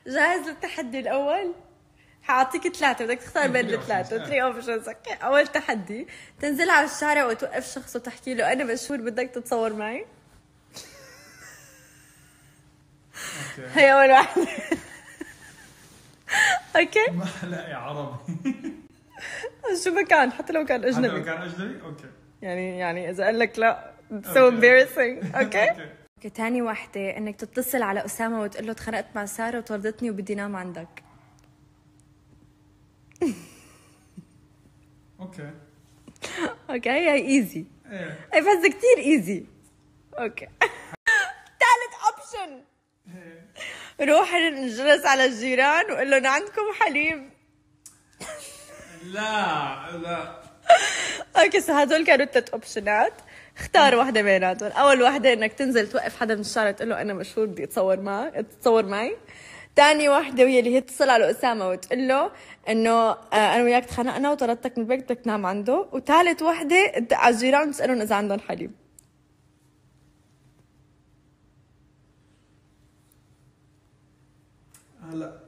جاهز للتحدي الأول؟ حاعطيك 3 بدك تختار بين الثلاثة 3 اوبشنز. اوكي، أول تحدي تنزل على الشارع وتوقف شخص وتحكي له أنا مشهور بدك تتصور معي. هي أول واحدة. اوكي لا يا عربي. شو ما كان، حتى لو كان أجنبي. حتى لو كان أجنبي اوكي. يعني إذا قال لك لا so embarrassing. اوكي. تاني واحدة انك تتصل على أسامة وتقول له اتخانقت مع سارة وطردتني وبدي نام عندك. اوكي هي ايزي. ايه هي بس كتير ايزي. اوكي. ثالث اوبشن روح نجلس على الجيران وقول لهم عندكم حليب. لا اوكي هدول كانوا 3 اوبشنات، اختار واحدة بيناتهم. أول واحدة إنك تنزل توقف حدا من الشارع تقول له أنا مشهور بدي تتصور معي. تاني واحدة وهي اللي هي تتصل على أسامة وتقول له إنه أنا وياك تخانقنا وطردتك من البيت بدك تنام عنده. وثالث واحدة على الجيران تسألهم إذا عندهم حليب. لا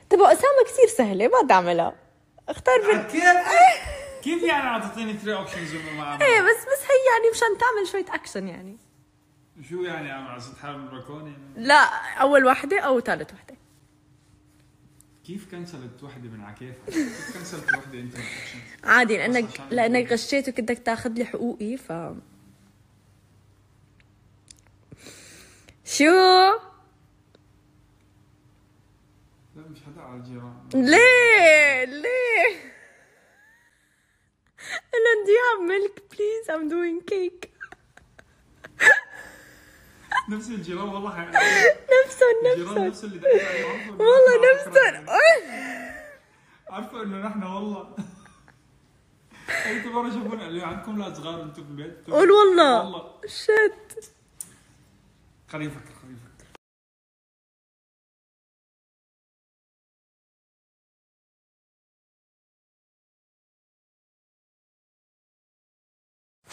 تبقى أسامة كثير سهلة ما تعملها. اختار كيف يعني اعطيتيني 3 اوبشنز مع ايه بس هي يعني مشان تعمل شوية أكشن يعني. شو يعني عم عزت حالي بالبلكون يعني؟ لا أول واحدة أو ثالث واحدة. كيف كنسلت وحده من عكيفها؟ كيف كنسلت وحده انت من اوبشنز؟ عادي لأنك غشيت وكدك تاخذ لي حقوقي شو؟ لا مش حدا على الجيران. ليه؟ do you have milk please I'm doing cake. نفس الجيران والله نفسهم نفس اللي دقيت عليهم والله نفسهم. عارفه انه نحن والله انتوا مره شافونا اللي عندكم لا صغار انتوا في البيت. قول والله شت. خليني افكر.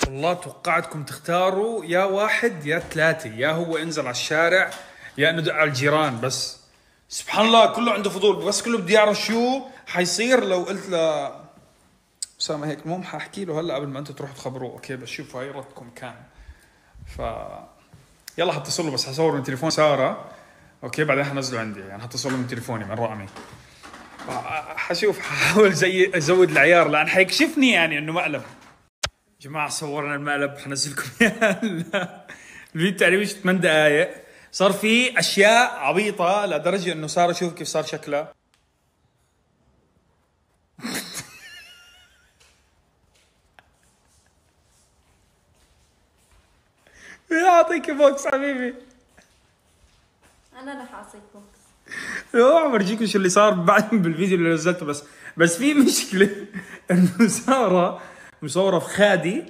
والله توقعتكم تختاروا يا واحد يا 3، يا هو انزل على الشارع يا انه دق على الجيران. بس سبحان الله كله عنده فضول، بس كله بده يعرف شو حيصير لو قلت له أسامة هيك. المهم حاحكي له هلا قبل ما انتم تروحوا تخبروه. اوكي بس شوفوا هاي ردكم كان يلا حتصل له، بس حصور من تليفون سارة. اوكي بعدين حنزله عندي، يعني حتصل له من تليفوني من رقمي. حشوف حاول زي ازود العيار لان حيكشفني يعني انه مقلب. جماعة صورنا المقلب حنزلكم اياه. الفيديو تقريبا 8 دقائق. صار في اشياء عبيطة لدرجة انه سارة شوف كيف صار شكلها. اعطيك بوكس حبيبي. انا رح اعطيك بوكس. لا عم برجيكم شو اللي صار بعد بالفيديو اللي نزلته. بس في مشكلة انه سارة مصورة في خادي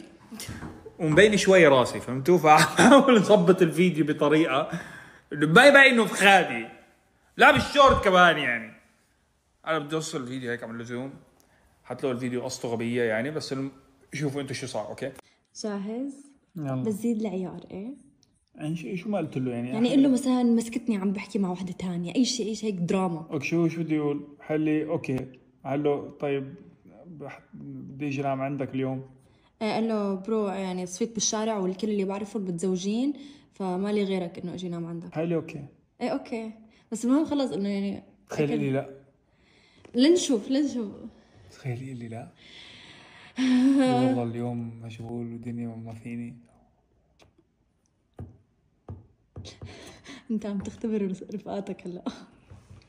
ومبين شوي راسي، فهمتوا؟ فحاول نظبط الفيديو بطريقة انه ما يبين انه في خادي، لا بالشورت كمان. يعني انا بدي اوصل الفيديو هيك عم اللزوم، حتلاقوا الفيديو قصته غبية يعني. بس شوفوا انتوا شو صار. اوكي جاهز؟ يلا. بس زيد العيار. ايه يعني شو ما قلت له يعني قل له مثلا مسكتني عم بحكي مع وحده ثانيه، اي شيء هيك دراما. اوكي شو بدي اقول؟ حلي اوكي قال له طيب بدي اجي انام عندك اليوم. قال له برو يعني صفيت بالشارع والكل اللي بعرفه متزوجين فما لي غيرك انه اجي انام عندك. حلي اوكي. ايه اوكي بس المهم خلص انه يعني تخيلي لي لا. لنشوف تخيلي لي لا. والله اليوم مشغول والدنيا ما فيني. انت عم تختبر رفقاتك هلا.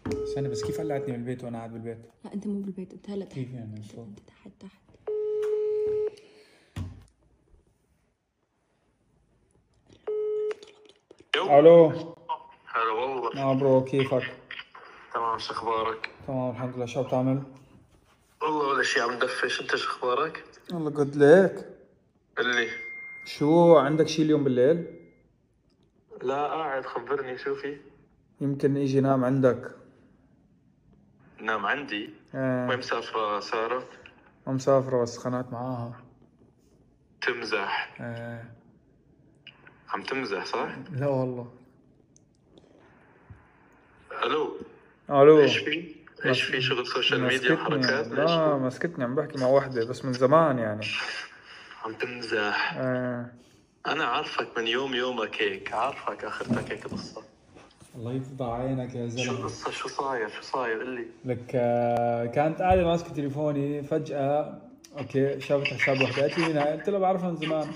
استنى بس كيف قلعتني من البيت وانا قاعد بالبيت؟ لا انت مو بالبيت، انت هلا كيف يعني انت تحت. الو. هلا والله. برو كيفك؟ تمام شو اخبارك؟ تمام الحمد لله. شو بتعمل؟ والله ولا شيء عم دفش، انت شو اخبارك؟ والله قلت لك اللي شو عندك شي اليوم بالليل؟ لا قاعد، خبرني شو في؟ يمكن اجي نام عندك. نام عندي؟ وين مسافرة سارة؟ مسافرة بس خنقت معاها. تمزح؟ عم تمزح صح؟ لا والله. الو الو. ايش في شغل سوشيال ميديا وحركات؟ لا مسكتني، عم بحكي مع وحده بس من زمان يعني. عم تمزح. انا عارفك من يومك هيك، عارفك اخرتك هيك قصه. الله يفضح عينك يا شو زلمه. القصه؟ شو صاير قل لي. لك كانت قاعده ماسكه تليفوني فجاه، اوكي شافت حساب وحده قالت لي مين؟ قلت لها بعرفها من زمان.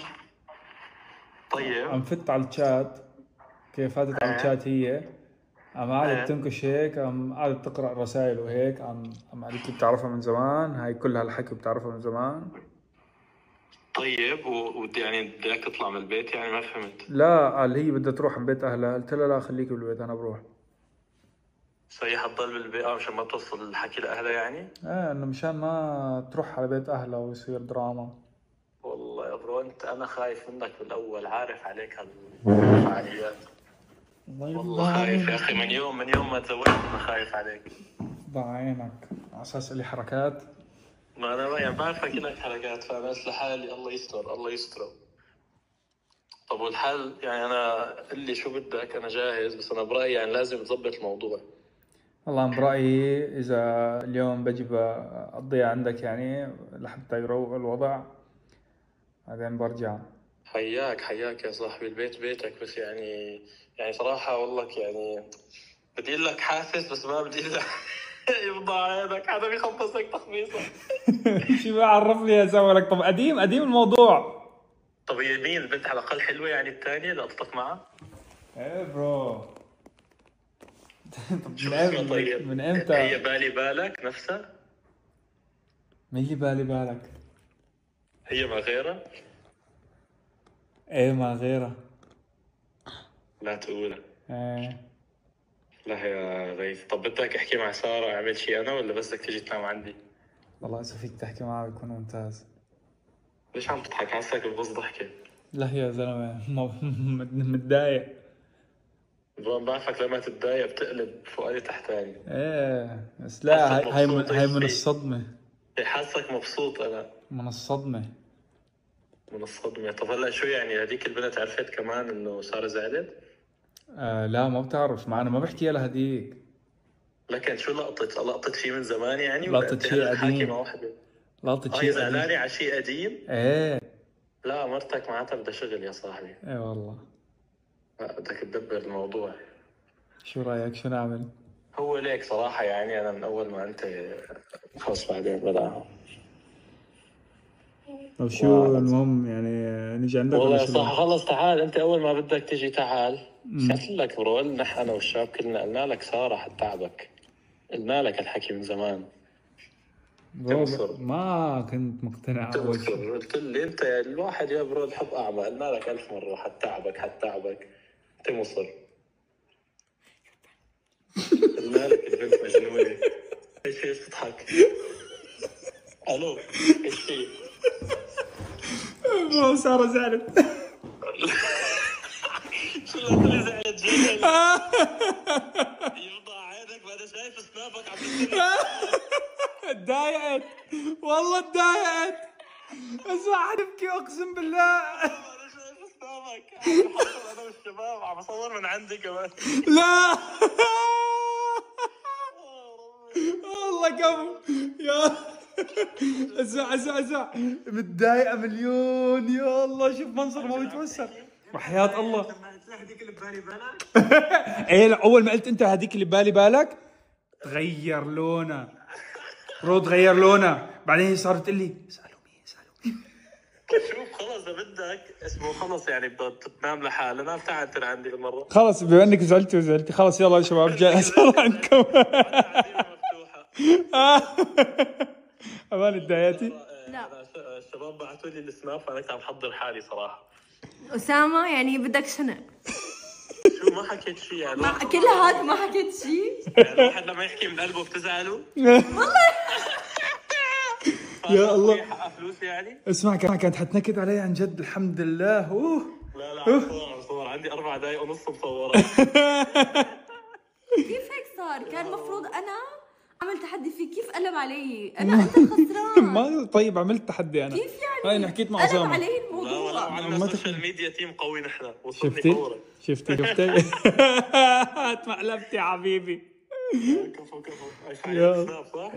طيب عم فت على الشات، كيف فاتت على الشات هي، عم قعدت تنكش هيك، عم قعدت تقرا رسائل وهيك، عم قالت لي بتعرفها من زمان، هاي كل هالحكي بتعرفها من زمان. طيب يعني بدك تطلع من البيت يعني؟ ما فهمت. لا قال هي بدها تروح من بيت اهلها، قلت لها لا خليكي بالبيت انا بروح. صحيح حتضل بالبيت مشان ما توصل الحكي لاهلها يعني؟ انه مشان ما تروح على بيت اهلها ويصير دراما. والله يا برو انا خايف منك بالاول، عارف عليك هالفعاليات. والله خايف يا اخي، من يوم ما تزوجت انا خايف عليك. ضع عينك على اساس لي حركات. ما انا يعني بعرفك لك حركات، فبس لحالي الله يستر. طب والحل يعني؟ انا قل لي شو بدك، انا جاهز، بس انا برايي يعني لازم تظبط الموضوع. والله برأيي إذا اليوم بجي بقضي عندك يعني لحتى يروق الوضع، بعدين برجع. حياك يا صاحبي، البيت بيتك، بس يعني صراحة والله يعني بدي لك حافز، بس ما بدي لك يفضى عينك، حدا بيخبصك تخبيصة. شو بعرفني يا زلمة؟ طب قديم الموضوع. طب هي مين البنت على الأقل حلوة يعني الثانية اللي قطتك معها؟ ايه برو. طب شو اسمها طيب؟ من امتى؟ هي بالي بالك نفسها؟ مين اللي بالي بالك؟ هي ما غيرها؟ ايه ما غيرها. لا تقولها. ايه. لا يا غيث، طب بدك احكي مع سارة اعمل شيء انا، ولا بس بدك تيجي تنام عندي؟ والله اذا فيك تحكي معه بيكون ممتاز. ليش عم تضحك؟ حاسك ببص ضحكة. لا يا زلمة متضايق. بعرفك لما تتضايق بتقلب فؤادي تحتاني. ايه بس لا، هاي من الصدمة. حاسك مبسوط. انا من الصدمة. طب هلا شو يعني هذيك البنت عرفت كمان انه سارة زعلت؟ لا ما بتعرف، معنا ما بحكي لها هديك. لكن شو لقطت شيء من زمان يعني؟ لقطت شيء قديم. مع وحده لقطت شيء قديم. زعلانة على شيء قديم؟ ايه. لا مرتك معناتها بدها شغل يا صاحبي. ايه والله. بدك تدبر الموضوع. شو رايك شو نعمل؟ هو ليك صراحة يعني أنا من أول ما أنت خلص بعدين بدأها. طب شو المهم يعني نجي عندك؟ والله صح، خلص تعال أنت أول ما بدك تجي تعال. قلت لك برو، نحن أنا والشباب كلنا قلنا لك سارة حتتعبك، قلنا لك الحكي من زمان. ما كنت مقتنع. قلت لي أنت الواحد يا برو الحب أعمى، قلنا لك 1000 مرة حتتعبك. أنت مصر. قلنا لك البنت مجنونة. ايش تضحك؟ الو ايش في؟ برو سارة زعلت. شو اللي زعلت جاي؟ يفضى عينك بعد شايف سنابك عم تضايقت والله تضايقت. اسمع حنبكي اقسم بالله. انا شايف سنابك انا والشباب عم بصور من عندي كمان. لا والله كم يا اسمع متضايقة مليون. يا الله شوف منظر ما بيتوسع وحياة الله. هذيك اللي ببالي بالك. ايه اول ما قلت انت هذيك اللي ببالي بالك تغير لونه. تغير لونه، بعدين صارت تقول لي سألوا مين. شوف خلص اذا بدك اسمه خلص يعني بدك تنام لحالنا، تعال انت عندي المره. خلص بما انك زعلتي خلص يلا يا شباب جاهز عندكم. امان اتضايقتي؟ لا الشباب بعثوا لي السناب فانا كنت عم بحضر حالي صراحه. أسامة يعني بدك شنق؟ شو ما حكيت شيء يعني؟ كل هاد ما حكيت شيء؟ يعني الواحد لما يحكي من قلبه بتزعلوا؟ والله يا الله حق فلوس يعني؟ اسمع كانت حتنكد علي عن جد. الحمد لله. لا عم صور عندي 4 دقايق ونص مصورة. كيف هيك صار؟ كان مفروض أنا عملت تحدي فيه، كيف قلب علي؟ أنت الخسران. ما طيب عملت تحدي أنا. كيف يعني؟ هاي حكيت مع أسامة. قلب علي الموضوع. لا عندنا سوشيال ميديا تيم قوي نحن. شفتي؟ اتمقلبتي يا حبيبي. كفو يا. صح؟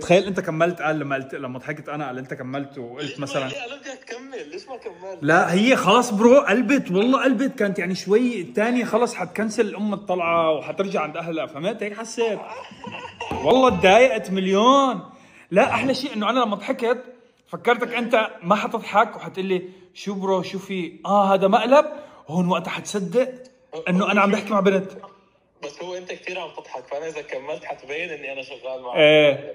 تخيل انت كملت، قال لما ضحكت انا قال انت كملت وقلت مثلا ليه انا بدي اكمل؟ ليش ما كملت؟ لا هي خلاص برو قلبت، والله قلبت، كانت يعني شوي الثانيه خلص حتكنسل الام الطلعه وحترجع عند اهلها، فهمت هيك حسيت. والله تضايقت مليون. لا احلى شيء انه انا لما ضحكت فكرتك انت ما حتضحك وحتقول لي شو برو شو في هذا مقلب، هون وقتها حتصدق انه انا عم بحكي مع بنت. بس هو انت كثير عم تضحك، فانا اذا كملت حتبين اني انا شغال معك. ايه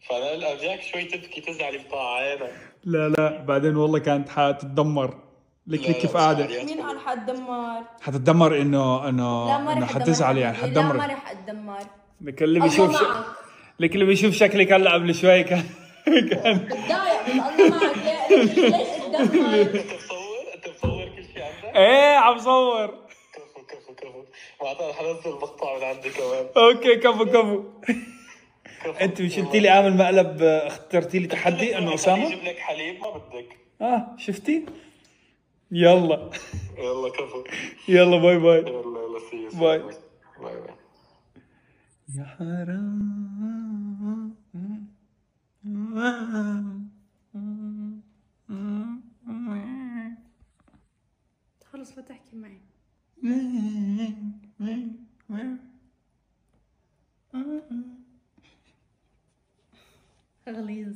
فانا ارجاك شوي تبكي تزعلي بقاع عينك. لا بعدين والله كانت حتتدمر. لك لا كيف بس قاعده فعاليات مين قال حلوة. حتدمر؟ حتتدمر لا ما انه رح حتزعل اتدمر يعني حبيبي، لا ما حتدمر. رح اتدمر. لك اللي الله بيشوف معك. لك اللي بيشوف شكلك هلا قبل شوي كان بتضايق بس الله معك. ليش اتدمر؟ انت مصور كل شيء عندك؟ ايه عم صور. كفو معناتها رح انزل مقطع من عندي كمان. اوكي كفو. انت مش قلتي لي اعمل مقلب، اخترتي لي تحدي انه اسامه. اجيب لك حليب ما بدك. شفتي. يلا يلا كفو. يلا باي باي. يلا سي باي. باي. يا حرام. خلص لا تحكي معي. غليظ.